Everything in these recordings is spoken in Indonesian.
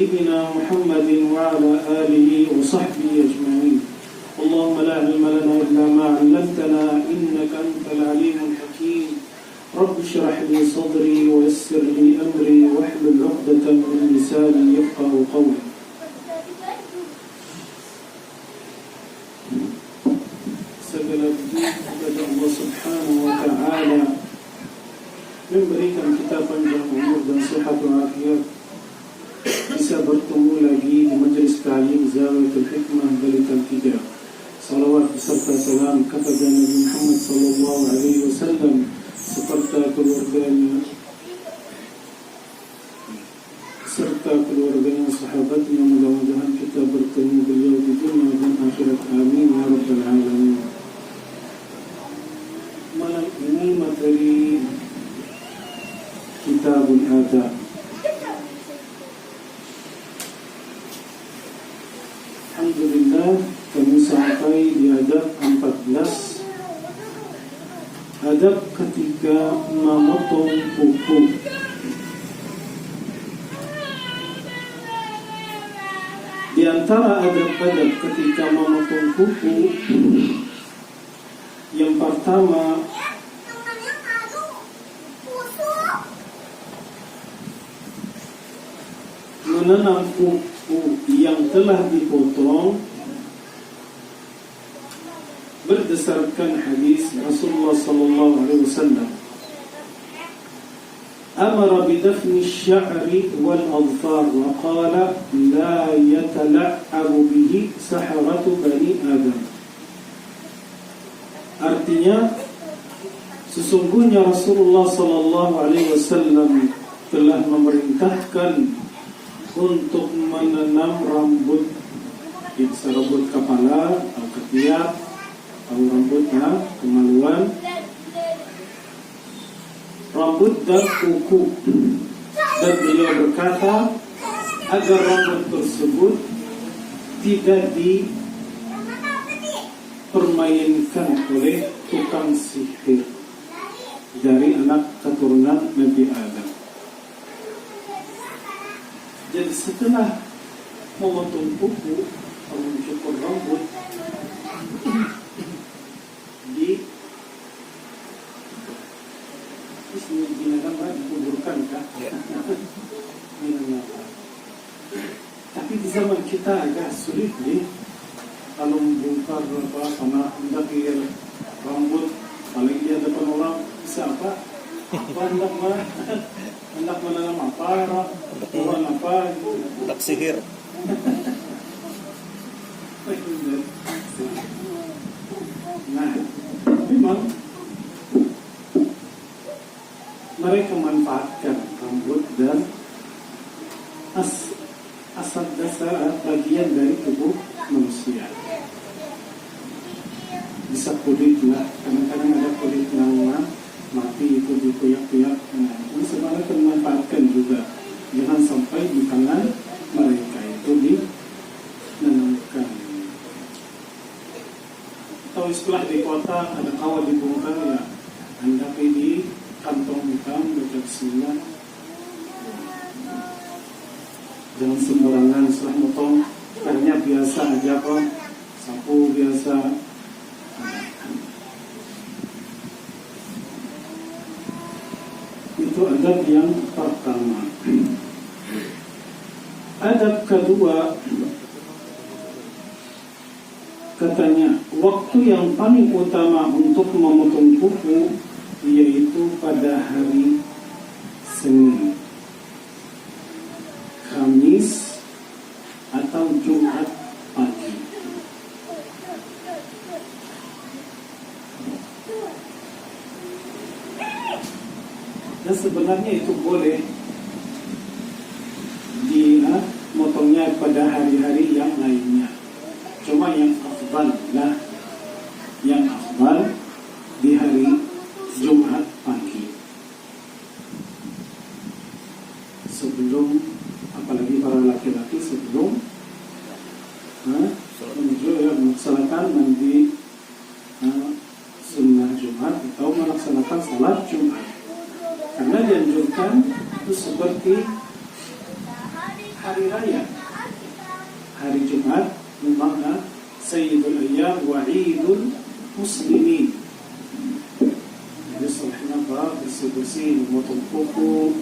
سيدنا محمد وعلى آله وصحبه أجمعين. اللهم لا علم لنا إلا ما علمتنا إنك أنت العليم الحكيم. رب اشرح لي صدري ويسر لي أمري واحلل عقدة من لساني يفقهوا قولي. Segala puji kepada Allah Subhanahu wa Ta'ala memberikan kita panjang umur dan sehat walafiat, bisa bertemu lagi di majelis ta'lim Zawiyatul Hikmah Balikan 3. Salawat beserta salam kepada Nabi Muhammad sallallahu alaihi wasallam serta keluarganya, sahabatnya. Mudah-mudahan kita bertemu beliau di dunia dan akhirat. Amin ya rabbal alamin. Malam ini materi Kitabul Adab. Alhamdulillah, kami sampai di adab 14. Adab ketika memotong kuku. Di antara adab-adab ketika memotong kuku, yang pertama, menanam kuku yang telah dipotong berdasarkan hadis Rasulullah sallallahu alaihi wasallam. Amara bidafni asy-sya'ri wal adfar wa qala la yatala'abu bihi saharatu bani Adam. Artinya, sesungguhnya Rasulullah sallallahu alaihi wasallam telah memerintahkan untuk menanam rambut, rambut kepala atau ketiak atau rambutnya kemaluan, rambut dan kuku. Dan beliau berkata agar rambut tersebut tidak dipermainkan oleh tukang sihir dari anak keturunan Nabi Adam. Jadi setelah memotong kuku atau mencukur rambut, dikuburkan kah? Ya. Tapi di zaman kita agak sulit nih kalau membongkar karena hendak rambut, paling dia depan orang bisa apa hendak menanam apa, orang apa, hendak sihir. Nah, memang mereka memanfaatkan rambut dan asal dasar bagian dari tubuh manusia. Bisa kulit lah, kadang-kadang ada kulit yang mati itu dikuyak-kuyak. Nah, ini sebenarnya memanfaatkan juga. Jangan sampai di tangan mereka itu dinanamkan. Atau istilah di kota ada kawat dibongkar ya, hendapi di kantong hitam dekat sini. Jangan sembarangan setelah motong, karena biasa aja kok, sapu biasa. Itu adab yang pertama. Adab kedua, katanya waktu yang paling utama untuk memotong kuku yaitu pada hari Senin, Kamis atau Jumat pagi. Dan sebenarnya itu boleh motongnya pada hari-hari yang lainnya. Cuma yang afdal di hari Jumat pagi, sebelum, apalagi para laki-laki sebelum melaksanakan mandi sunnah Jumat atau melaksanakan salat Jumat, karena dianjurkan itu hari raya. Hari Jumat bermakna Sayyidul Ayyam wa Idul Muslimin. Jadi setelahnya apa? Bersih-bersih, memotong kuku.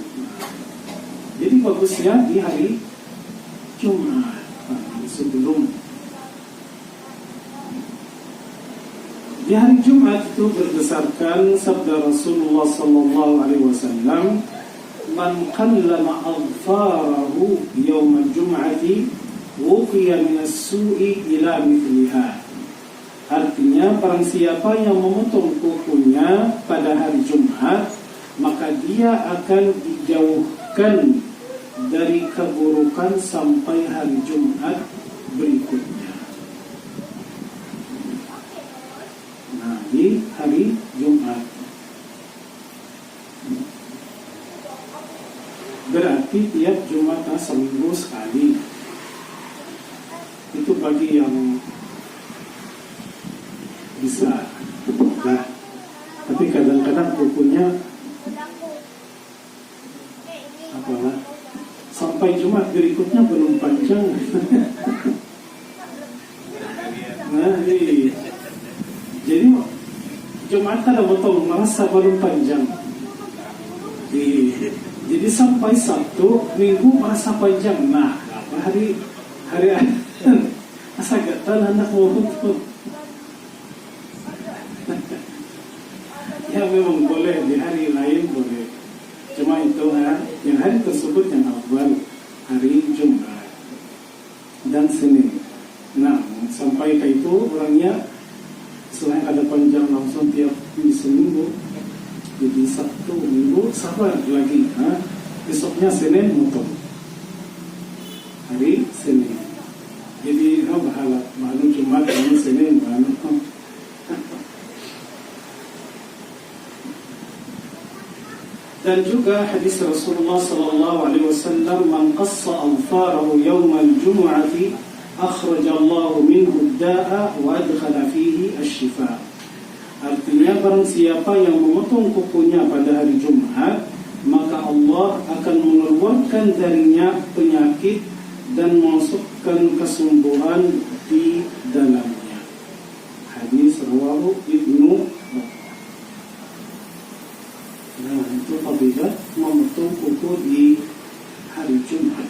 Jadi bagusnya di hari Jumat sebelum. Di hari Jumat itu berdasarkan sabda Rasulullah sallallahu alaihi wasallam, "Man qallama adfarahu yawm al-jum'ati wuqiya min as-su'i ila mithliha." Artinya barang siapa yang memotong kukunya pada hari Jumat, maka dia akan dijauhkan dari keburukan sampai hari Jumat berikutnya. Nah, di hari Jumat berarti tiap Jumat seminggu sekali. Itu bagi yang bisa. Nah, tapi kadang-kadang kukunya apalah sampai Jumat berikutnya belum panjang. Nah, jadi Jumat ada potong merasa belum panjang. Jadi sampai Sabtu, Minggu merasa panjang. Nah, hari asa gatal anak mau tutup. Ya memang boleh, di hari lain boleh. Cuma itu yang hari tersebut yang awal hari Jumat dan Senin. Nah, sampai ke itu orangnya selain ada panjang langsung tiap seminggu, jadi Sabtu Minggu sabar lagi. Besoknya Senin motong hari Senin. Jadi bahala Jumat dan Senin bahala. Dan juga hadis Rasulullah sallallahu alaihi wasallam, "Man qassa anfarahu yawm al-jum'ati akhraja Allah minhu ad-da'a wa adkhala fihi asy-shifa." Artinya barang siapa yang memotong kukunya pada hari Jumat, maka Allah akan mengeluarkan darinya penyakit dan memasukkan kesembuhan di dalamnya. Hadis rawahu Ibnu. Nah, itu fadilah memotong kuku di hari Jumat.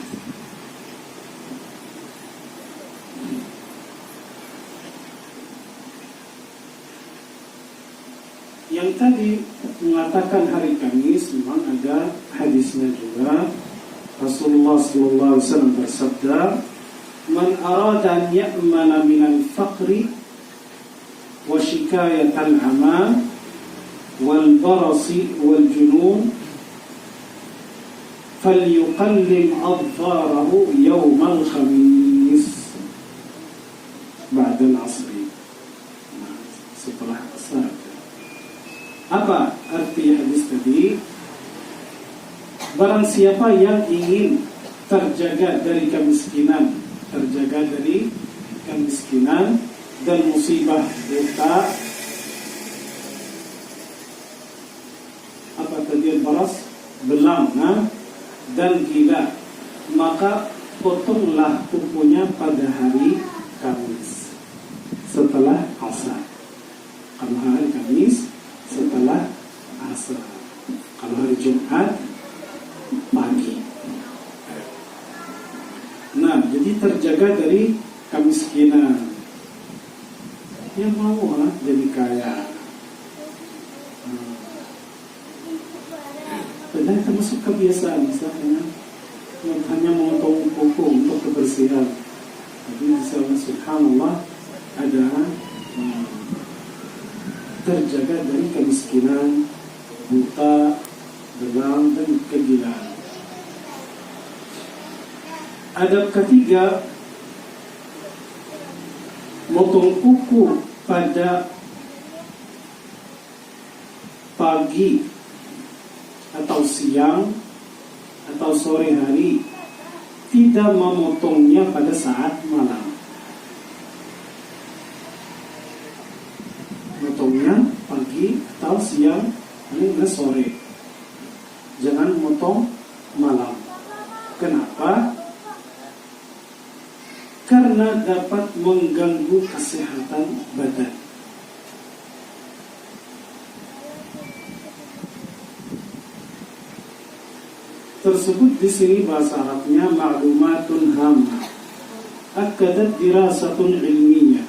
Yang tadi mengatakan hari Kamis memang ada hadisnya juga. Rasulullah sallallahu alaihi wasallam bersabda, "Man arada an ya'mana minal faqri wa shikayatal 'ama wal barasi wal junun falyuqallim adfarahu yawmal khamis ba'da al-'asri." Nah, setelah asar. Apa arti hadis tadi? Barang siapa yang ingin terjaga dari kemiskinan dan musibah buta, apa tadi, baras, belang, dan gila, maka potonglah kukunya pada hari Kamis setelah asar. Kalau hari Kamis setelah asar, kalau hari Jumat pagi. Nah, jadi terjaga dari kemiskinan. Yang mau jadi kaya. Padahal termasuk kebiasaan, misalnya yang hanya memotong kuku untuk kebersihan. Jadi misalnya subhanallah ada terjaga dari kemiskinan, buta, belang, dan kegilaan. Adab ketiga, motong kuku pada pagi atau siang atau sore hari, tidak memotongnya pada saat malam. Motongnya pagi atau siang, ini sore. Jangan motong malam. Kenapa? karena dapat mengganggu kesehatan badan. Tersebut di sini bahasa Arabnya ma'lumatun hamma. Akadat dirasatun ilmiyyah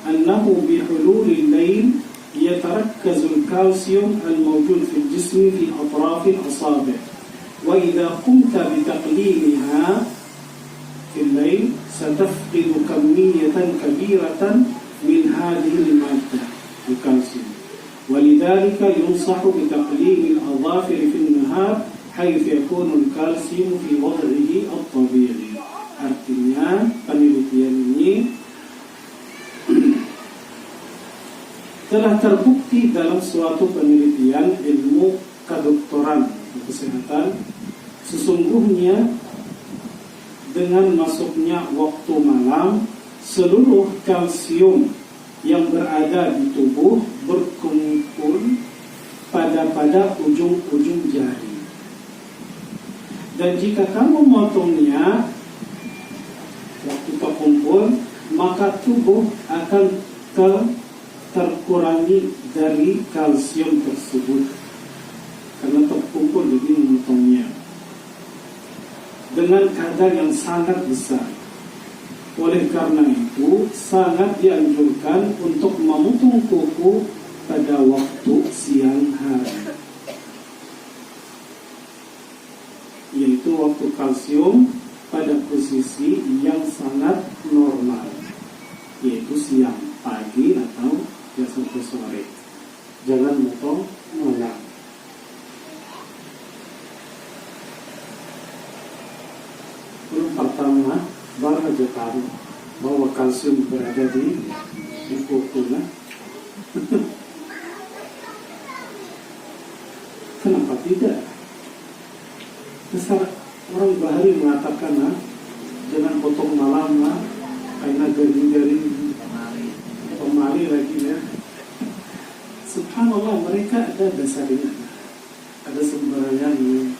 annahu bihululil lail yatarakkazu al-kalsium al-mawjud fi al-jism fi atraf al-asabi'. Wa idza qumta bi taqliliha fi al-lail satafqidu kamiyatan kabiratan min hadhihi al-maddah al-kalsium. ولذلك ينصح بتقليل الأظافر في النهار حيث يكون الكالسيوم في وضعه الطبيعي. Artinya penelitian ini telah terbukti dalam suatu penelitian ilmu kedokteran kesehatan, sesungguhnya dengan masuknya waktu malam seluruh kalsium yang berada di tubuh berkumpul pada ujung-ujung jari. Dan jika kamu memotongnya waktu terkumpul, maka tubuh akan terkurangi dari kalsium tersebut karena terkumpul, jadi memotongnya dengan kadar yang sangat besar. Oleh karena itu sangat dianjurkan untuk memotong kuku pada waktu siang hari, yaitu waktu kalsium pada posisi yang sangat normal, yaitu siang, pagi atau sampai sore. Jangan motong malam. Belum pertama baru aja tahu bahwa kalsium berada di kuku. Kenapa tidak? Besar orang Bahari mengatakan, jangan potong malam, karena garing-garing pemali lagi ya. Subhanallah, mereka ada dasarnya, ada sumbernya di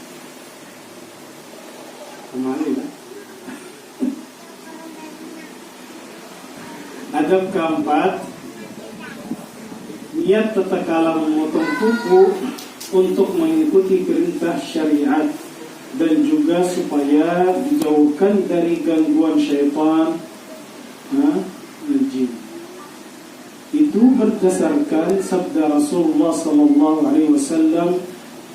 pemali lah. Adab keempat, niat tatkala memotong kuku untuk mengikuti perintah syariat dan juga supaya dijauhkan dari gangguan syaitan dan jin. Itu berdasarkan sabda Rasulullah sallallahu alaihi wasallam,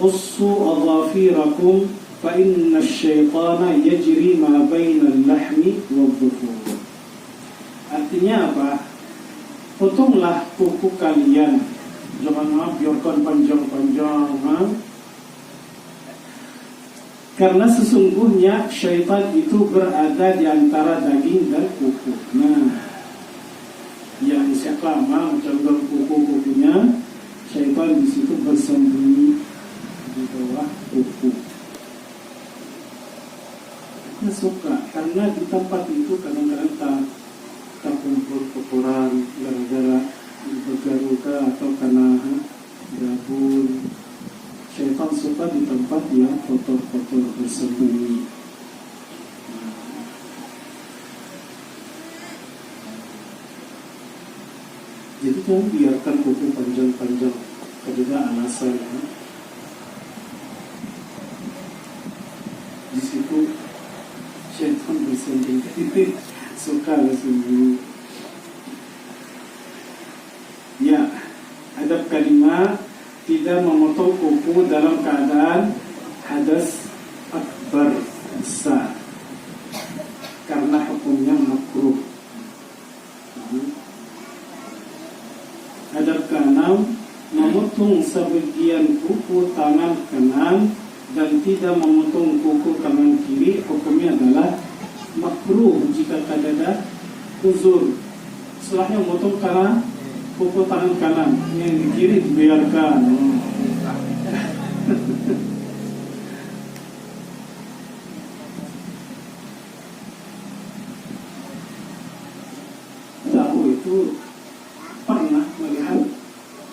"Qussu adhafirakum fa inna asy-syaitana yajri ma baina al-lahmi wadh-dhufur." Artinya apa? Potonglah kuku kalian. Jangan biarkan panjang-panjang. Karena sesungguhnya syaitan itu berada di antara daging dan kuku. Nah, yang siapa mencampur kuku-kukunya, syaitan di situ bersembunyi di bawah kuku. Kita suka karena di tempat itu kadang-kadang terkumpul kotoran gara-gara bergaruka atau karena gabung. Syaitan suka di tempat yang kotor-kotor bersembunyi. Jadi kamu biarkan kuku panjang-panjang, kedua alasan di situ syaitan bersembunyi, suka bersembunyi. Ya, adab kelima, tidak memotong kuku dalam keadaan hadas akbar besar, karena hukumnya makruh. Adab keenam, memotong sebagian kuku tangan kanan dan tidak memotong kuku tangan kiri, hukumnya adalah makruh jika tak ada uzur. Setelahnya memotong tangan kuku tangan kanan, yang di kiri dibiarkan. Tahu itu pernah melihat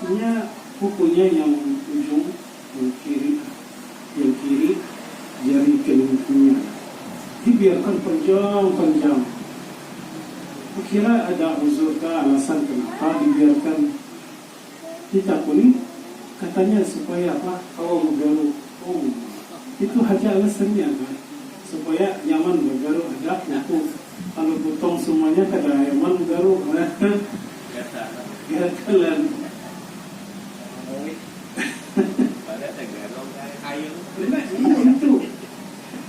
punya kukunya yang ujung yang kiri jari kelingkingnya dibiarkan panjang-panjang. kira ada uzur ke alasan kenapa dibiarkan ditakuni? Katanya supaya apa? Kalau menggaruk. Oh, itu hanya alasannya kan? Supaya nyaman menggaruk, ada kuku. Kalau potong semuanya kada nyaman menggaruk. Gatalan. Itu.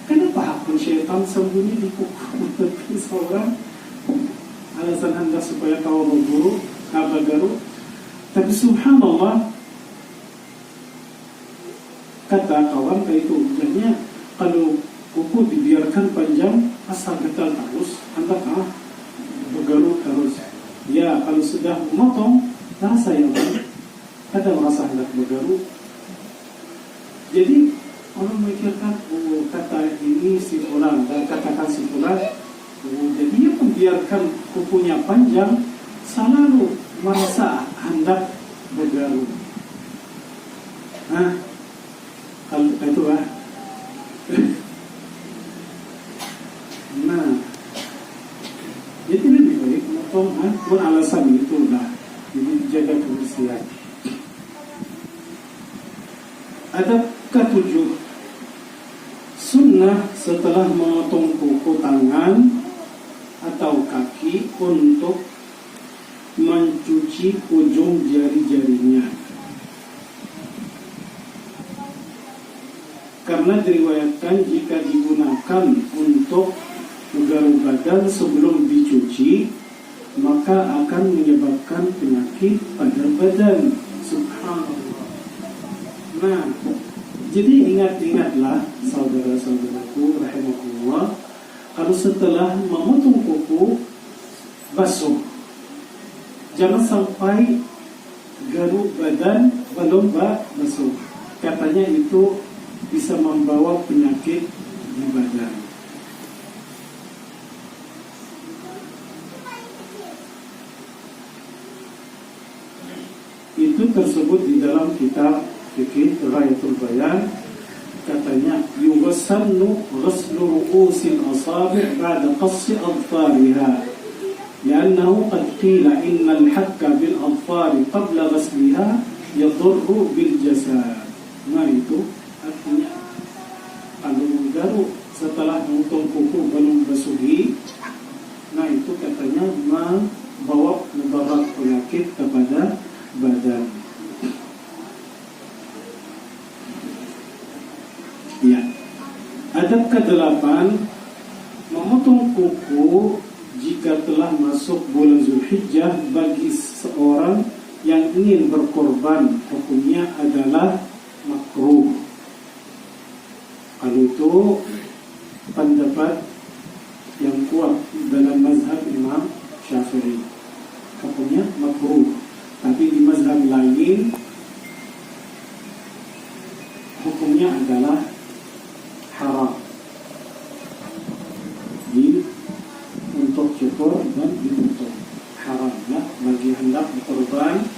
Kenapa akun syaitan sembunyi di kuku seorang? Alasan anda supaya kau berburu, garuk. Tapi subhanallah, kata kawan itu ujarnya, kalau kuku dibiarkan panjang asal gatal terus, anda bergaruk terus. Ya, kalau sudah memotong, rasa yang ada merasa hendak bergaruk. Jadi orang memikirkan, oh kata ini si fulan dan katakan si fulan. Jadi dia membiarkan kukunya panjang, selalu merasa hendak bergaruk. Kalau itu Nah, jadi lebih baik memotong pun alasan itu jadi jaga kebersihan. Ada ketujuh, sunnah setelah memotong kuku tangan atau kaki untuk mencuci ujung jari-jarinya. Karena diriwayatkan jika digunakan untuk menggaruk badan sebelum dicuci, maka akan menyebabkan penyakit pada badan. Subhanallah. Nah, jadi ingat-ingatlah saudara-saudaraku rahimakumullah, kalau setelah memotong kuku basuh, jangan sampai garuk badan belum basuh. Katanya itu bisa membawa penyakit di badan. Itu tersebut di dalam kitab fikih Ghayatul Bayan. Katanya yughassalu ghaslu ru'usil asabi' ba'da qassi adfariha li'annahu qad qila innal hakka bil adfari qabla ghasliha yadurru bil jasad. Nah, itu artinya kalau menggaruk setelah memotong kuku belum basuhi, nah itu katanya membawa mudarat penyakit kepada badan. Ya. Adab ke-8, memotong kuku jika telah masuk bulan Zulhijjah bagi seorang yang ingin berkorban, hukumnya adalah makruh. Kalau itu pendapat yang kuat dalam mazhab Imam Syafi'i, hukumnya makruh. Tapi di mazhab lain hukumnya adalah haram. Untuk cukur dan ditutup haram ya, bagi hendak berkorban,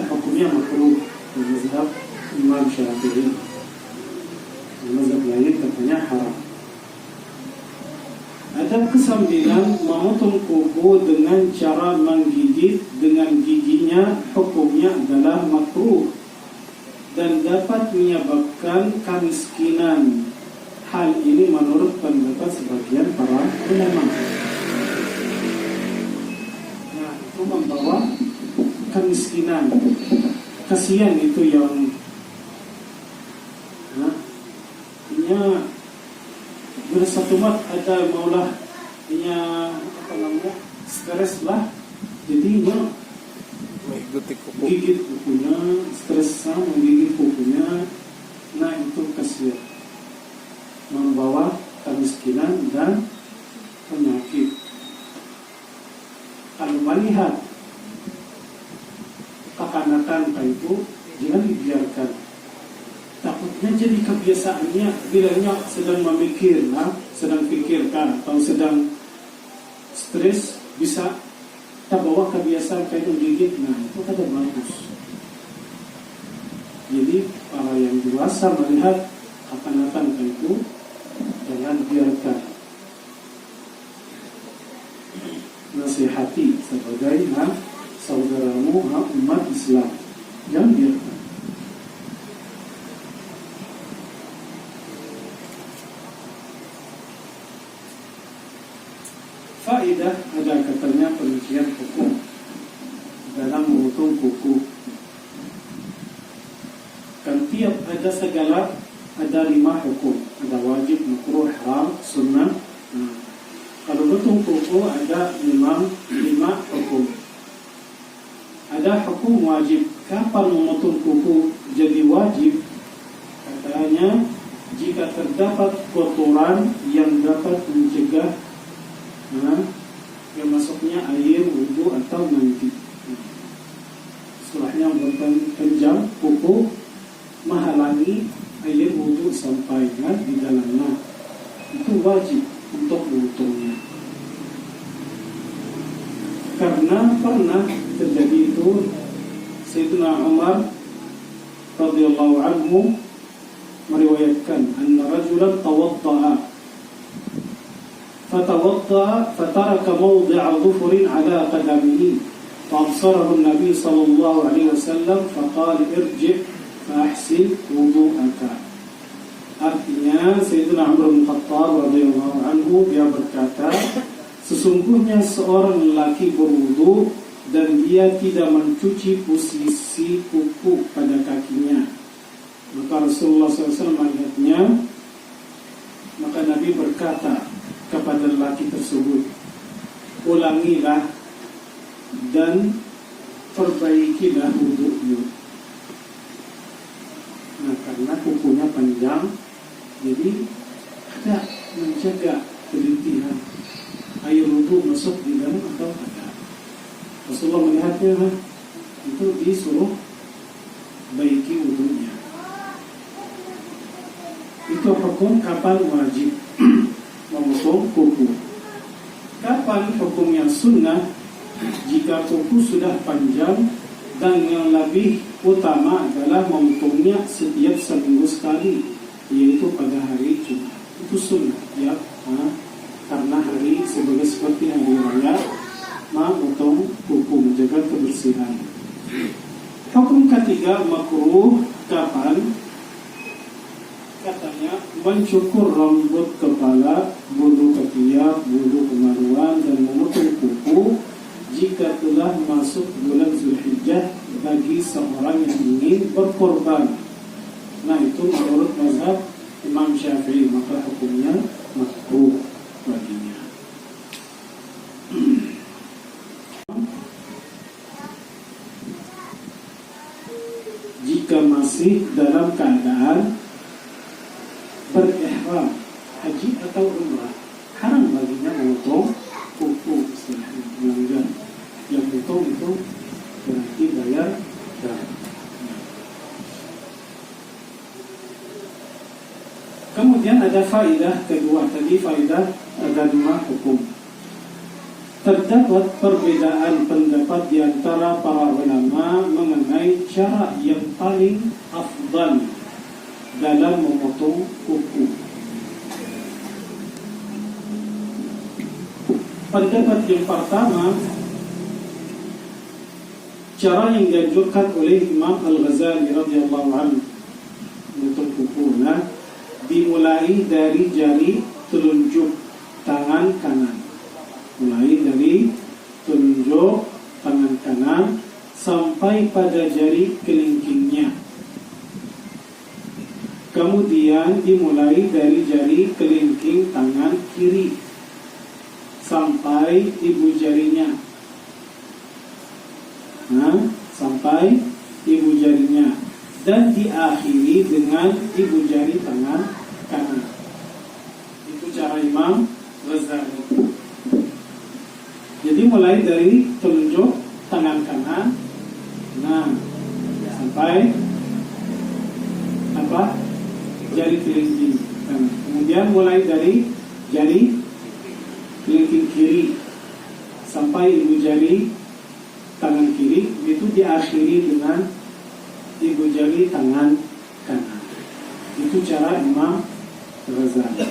hukumnya makruh di mazhab Imam Syafi'i. Di mazhab lain katanya haram. Ada ke-9, memotong kuku dengan cara menggigit dengan giginya, hukumnya adalah makruh dan dapat menyebabkan kemiskinan. Hal ini menurut pendapat sebagian para ulama. Nah, itu membawa kemiskinan. Kasihan itu yang bersatu mat ada maulah stres lah, jadinya gigit kukunya, stres sama menggigit kukunya. Nah, itu kasihan, membawa kemiskinan dan penyakit. Kalau melihat kekanakan itu, jangan dibiarkan. Takutnya jadi kebiasaannya, bilangnya sedang memikir, sedang pikirkan atau sedang stres, bisa terbawa kebiasaan kayak menggigit. Nah, itu kada bagus. Jadi para yang dewasa melihat kekanakan itu, jangan biarkan. nasihati sebagai saudaramu umat Islam. Jangan biarkan. Faedah ada katanya perincian hukum dalam menghitung buku. Kan tiap ada segala ada 5 hukum, ada wajib, makruh, haram, sunnah. Kalau betul buku ada 5 hukum. Ada hukum wajib. Kapan memotong kuku jadi wajib? Katanya jika terdapat kotoran yang dapat mencegah yang masuknya air, wudu atau mandi. Setelahnya berpanjang kuku menghalangi air wudu sampai di dalamnya. Itu wajib untuk memotongnya. Karena pernah terjadi itu, Sayyidina Umar radhiyallahu anhu meriwayatkan anna rajulan tawadda'a فترك موضع ظفر على قدمه فأبصره النبي صلى الله عليه وسلم فقال ارجع فأحسن وضوءك. Artinya Sayyidina Umar bin Khattab radhiyallahu anhu dia berkata, sesungguhnya seorang lelaki berwudu dan dia tidak mencuci posisi kuku pada kakinya. Maka Rasulullah SAW melihatnya, maka Nabi berkata kepada lelaki tersebut, ulangilah dan perbaikilah wudu'mu. Nah, karena kukunya panjang, jadi ada menjaga kelintihan air wudu masuk di dalam atau tidak. Rasulullah melihatnya, itu disuruh baiki wudunya. Itu hukum kapan wajib memotong kuku. Kapan hukum yang sunnah? Jika kuku sudah panjang dan yang lebih utama adalah memotongnya setiap seminggu sekali, yaitu pada hari Jumat. Itu sunnah ya, karena hari seperti hari raya, memotong kuku menjaga kebersihan. Hukum ketiga makruh kapan? Katanya mencukur rambut kepala, bulu ketiak, bulu kemaluan dan memotong kuku jika telah masuk bulan Zulhijjah bagi seorang yang ingin berkorban. Nah, itu menurut mazhab Imam Syafi'i, maka hukumnya makruh baginya. Jika masih dalam keadaan berihram haji atau umrah, haram baginya memotong kuku istilahnya melanggar. Yang potong itu berarti bayar dan. Kemudian ada faedah kedua, tadi faedah ada 5 hukum. Terdapat perbedaan pendapat di antara para ulama mengenai cara yang paling afdal dalam memotong kuku. Pendapat yang pertama, cara yang dianjurkan oleh Imam Al-Ghazali radhiyallahu anhu memotong kuku, dimulai dari jari telunjuk tangan kanan. Mulai dari telunjuk tangan kanan sampai pada jari kelingkingnya. Kemudian dimulai dari jari kelingking tangan kiri sampai ibu jarinya. Sampai ibu jarinya, dan diakhiri dengan ibu jari tangan kanan. Itu cara Imam Ghazali. Jadi mulai dari telunjuk tangan kanan, sampai jari kelingking kanan. Kemudian mulai dari jari kelingking kiri sampai ibu jari tangan kiri, itu diakhiri dengan ibu jari tangan kanan. Itu cara Imam Ghazali.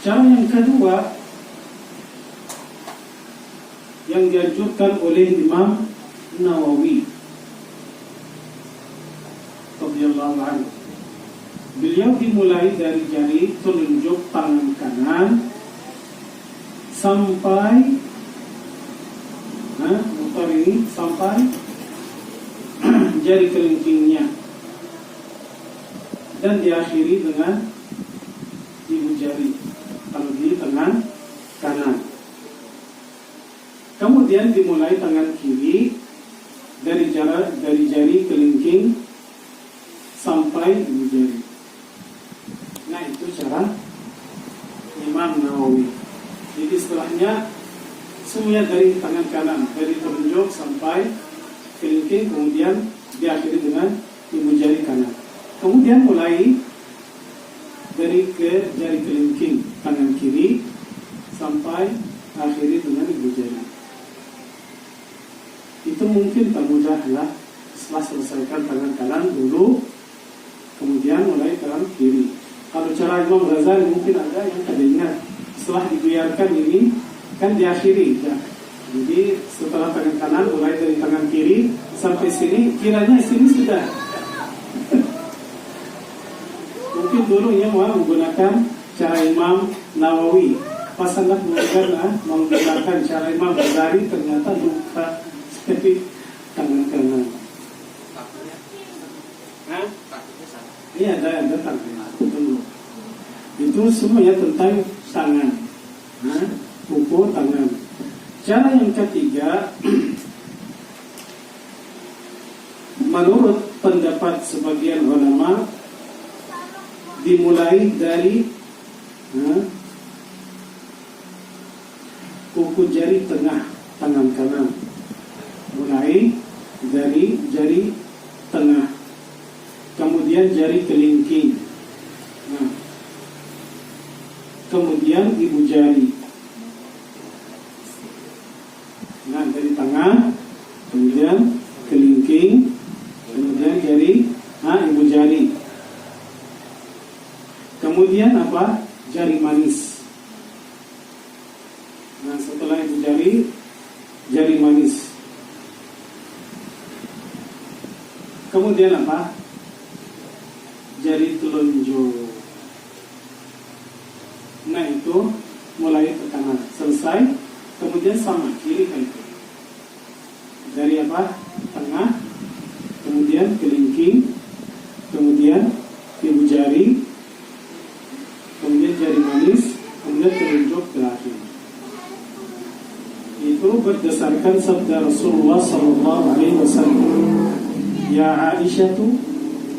Cara yang kedua, yang dianjurkan oleh Imam Nawawi radhiyallahu anhu. Beliau dimulai dari jari telunjuk tangan kanan sampai motor ini sampai jari kelingkingnya dan diakhiri dengan ibu jari kalau di tangan kanan. Kemudian dimulai tangan kiri dari jari kelingking sampai ibu jari. Nah, itu cara Imam Nawawi. Jadi setelahnya semuanya dari tangan kanan, dari telunjuk sampai kelingking, kemudian diakhiri dengan ibu jari kanan. Kemudian mulai dari ke jari kelingking tangan kiri sampai akhiri dengan ibu jari. Itu mungkin tak mudah lah. Setelah selesaikan tangan kanan dulu, kemudian mulai tangan kiri. Kalau cara Imam Ghazali mungkin ada yang tak ingat. Setelah dibiarkan ini kan diakhiri ya. Jadi setelah tangan kanan mulai dari tangan kiri sampai sini, kiranya sini sudah. Mungkin dulu yang menggunakan cara Imam Nawawi. Pas sangat menggunakan cara Imam Ghazali, ternyata lupa seperti tangan kanan. Iya, ada tangan. Itu semuanya tentang tangan. Kuku tangan. Cara yang ketiga, menurut pendapat sebagian ulama, dimulai dari kuku jari tengah tangan kanan. Mulai dari jari tengah, kemudian jari kelingking, kemudian ibu jari. Nah, dari tengah, kemudian kelingking, kemudian jari, ibu jari. Kemudian apa? Jari manis. Nah, setelah ibu jari, jari manis. Kemudian apa? Jari telunjuk. Nah, itu mulai ke kanan. Selesai. Kemudian sama kiri ke kiri. Dari apa? Tengah. Kemudian kelingking. Kemudian ibu jari. Kemudian jari manis. Kemudian telunjuk terakhir. Itu berdasarkan sabda Rasulullah SAW. Ya Aisyatu,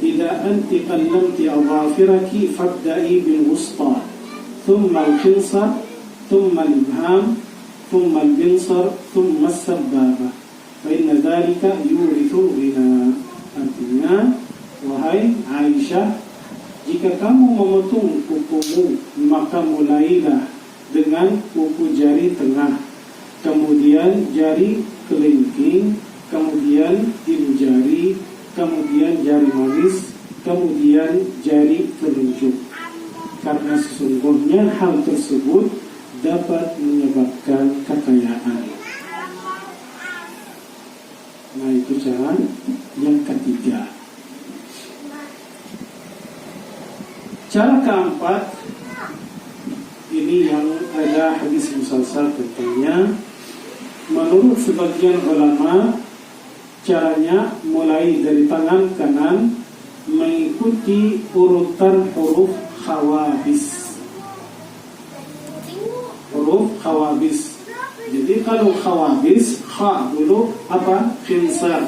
idza anti qallamti adhafiraki fabda'i bil wusta, thumma al-khinsar, thumma al-ibham, thumma al-binsar, thumma as-sabbaba. Fa inna dhalika yurithu ghina. Artinya, wahai Aisyah, jika kamu memotong kukumu, maka mulailah dengan kuku jari tengah, kemudian jari kelingking, kemudian ibu jari, kemudian jari manis, kemudian jari telunjuk. Karena sesungguhnya hal tersebut dapat menyebabkan kekayaan. Nah, itu cara yang ketiga. Cara keempat, ini yang ada hadis musalsal tentangnya. Menurut sebagian ulama, caranya mulai dari tangan kanan mengikuti urutan huruf khawabis. Huruf khawabis. Jadi kalau khawabis, kha dulu apa? Khinsar.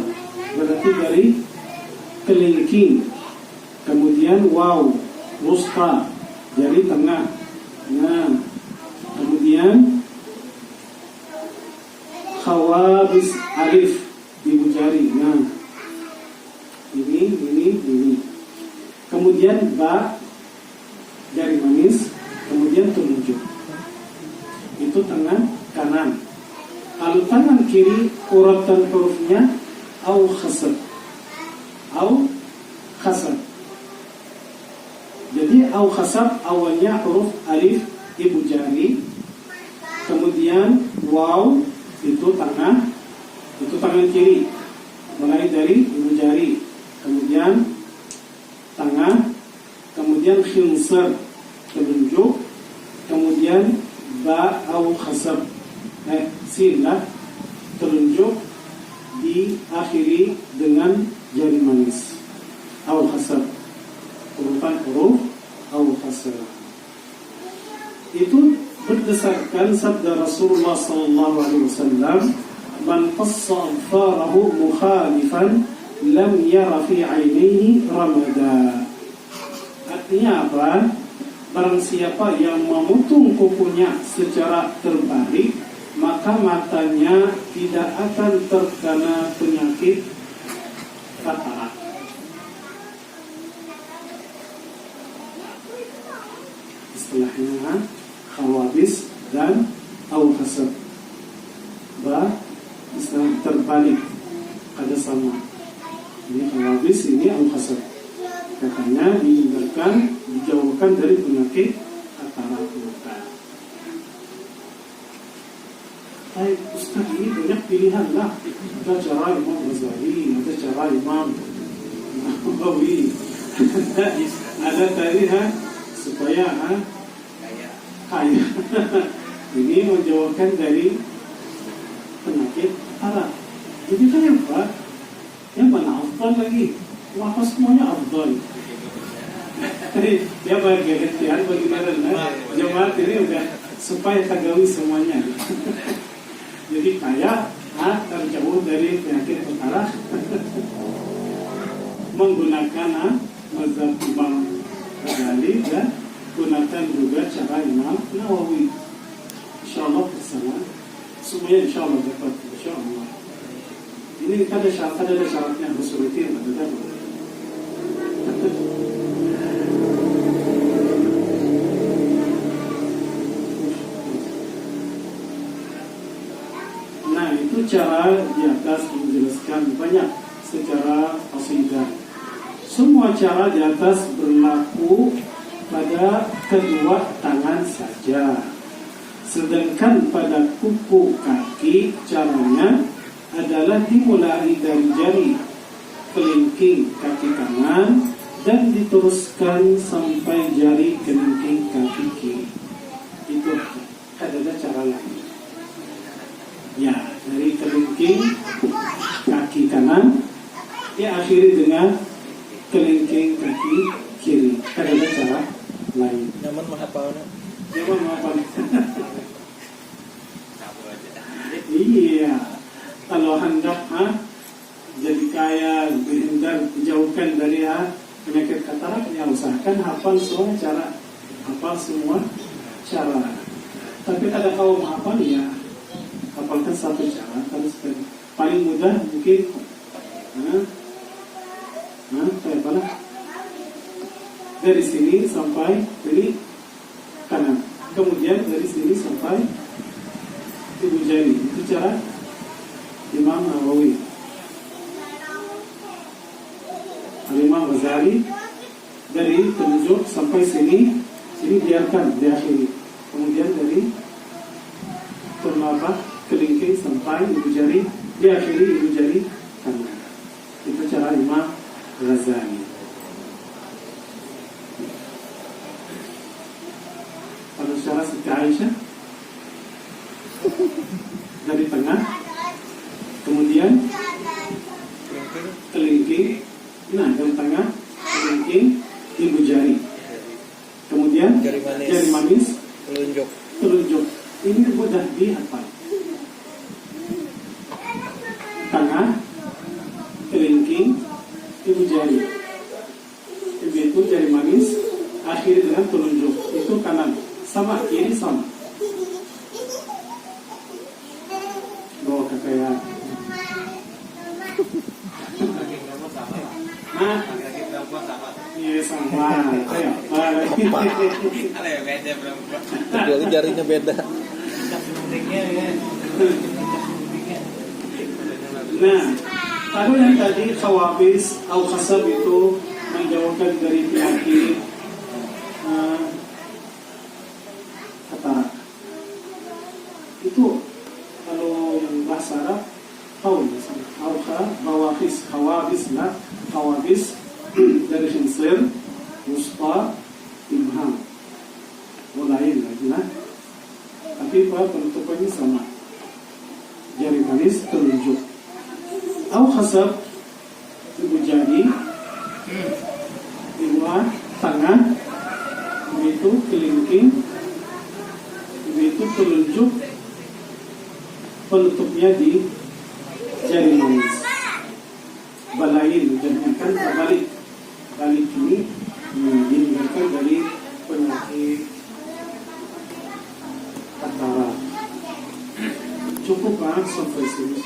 Berarti dari kelingking. Kemudian waw, wusta, jari tengah. Nah, kemudian khawabis alif, ibu jari. Nah, ini. Kemudian ba, jari manis. Kemudian telunjuk. Itu tangan kanan. Kalau tangan kiri, urutan hurufnya au khasab. Jadi au khasab awalnya huruf alif, ibu jari. Kemudian waw, itu tangan kiri, mulai dari ibu jari, kemudian tangan, kemudian khinsar, telunjuk, kemudian ba au khasab, sin lah, telunjuk diakhiri dengan jari manis, au khasab, urutan huruf au khasab. Itu berdasarkan sabda Rasulullah sallallahu alaihi wasallam, man qassa anfarahu mukhalifan lam yara fi 'ainihi ramada. Artinya apa? Barang siapa yang memotong kukunya secara terbalik, maka matanya tidak akan terkena penyakit katarak. Istilahnya khawabis dan au khasab. Istilah terbalik, ada sama. Ini khawabis, ini au khasab. Katanya dihindarkan, dijauhkan dari penyakit katarak mata. Baik, Ustaz, ini banyak pilihan lah. Ada cara Imam Ghazali, ada cara Imam Nawawi, ada tadi supaya kaya. Ini menjauhkan dari penyakit katarak. Jadi kan yang Pak, yang mana afdal lagi? Wah, semuanya afdal. Dia bagi ikhtiar bagaimana jemaat ini udah supaya tagawi semuanya. Jadi kaya, terjauh dari penyakit katarak, menggunakan mazhab Imam Ghazali dan gunakan juga cara Imam Nawawi. Insyaallah bersama semuanya insyaallah dapat insyaallah. Ini ada syaratnya harus rutin, ada. Nah, itu cara di atas menjelaskan banyak secara qasidah. Semua cara di atas berlaku pada kedua tangan saja. Sedangkan pada kuku kaki caranya adalah dimulai dari jari kelingking kaki kanan dan diteruskan sampai jari kelingking kaki kiri. Itu ada cara lain. Ya, dari kelingking kaki kanan diakhiri dengan kelingking kaki kiri. Ada cara lain. Nyaman menghafalnya. Nyaman menghafal. Iya. Kalau hendak jadi kaya, dihindar, dijauhkan dari penyakit katarak, ya usahakan hafal semua cara. Hafal semua cara. Tapi kalau kau menghafal, ya hafalkan satu cara. Terus paling mudah mungkin kayak mana? Dari sini sampai dari kanan, kemudian dari sini sampai ibu jari. Itu cara Imam Nawawi. Imam Ghazali dari telunjuk sampai sini biarkan diakhiri. Kemudian dari telapak kelingking sampai ibu jari diakhiri ibu jari kanan. Itu cara Imam Ghazali. Kalau cara Siti Aisyah dari tengah, kemudian kelingking, dari tengah, kelingking, ibu jari, kemudian jari manis, telunjuk. Ini mudah dihafal. Tengah, kelingking, ibu jari, itu jari manis, akhir dengan telunjuk. Itu kanan, sama kiri sama. Bawa kekayaan. Iya sama. Jadi jarinya beda. Nah, lalu yang tadi khawabis au khasab itu menjauhkan dari penyakit katarak. Itu kalau yang haul, khawabis dari khinsir, wusta, ibham, lain lagi lah. Tapi penutupannya sama, jari manis telunjuk. Au khasab, ibu jari, dua tangan, begitu kelingking, begitu telunjuk, penutupnya di jari manis. Balain, jadikan terbalik. Balik ini dihindarkan dari penyakit katarak. Cukup sampai sini.